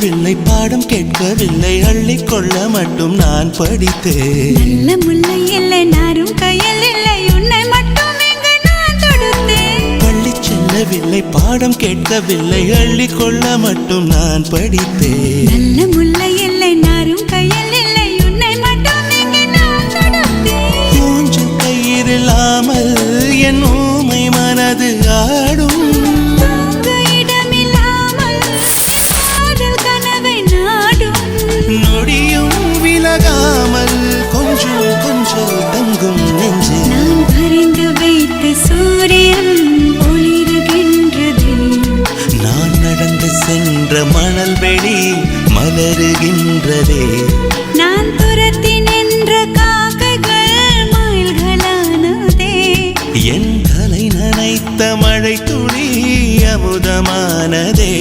செல்லவில்லை, பாடம் கேட்கவில்லை, அள்ளிக்கொள்ள மட்டும் நான் படித்தேன். நல்ல முல்லை இல்லை, நாரும் கையில் இல்லை, உன்னை மட்டும் இங்கு நான் தொடுத்தேன். பள்ளி செல்லவில்லை, பாடம் கேட்கவில்லை, அள்ளிக்கொள்ள மட்டும் நான் படித்தேன். நல்ல முல்லை இல்லை, நாரும் கையில் இல்லை, உன்னை மட்டும் இங்கு நான் தொடுத்தேன். மூஞ்சில் கயிறில்லாமல் என் ஊமை மனது ஆடும். நொடியும் விலகாமல் கொஞ்சம் கொஞ்சம் தங்கும் நெஞ்சு. நான் பறிந்து வைத்த சூரியன் ஒளிருகின்றது. நான் நடந்து சென்ற மணல் வெளி மலருகின்றதே. நான் துரத்தி நின்ற காக்கைகள் மயில்களானதே. என் தலை நனைத்த மழை துளி அமுதமானதே.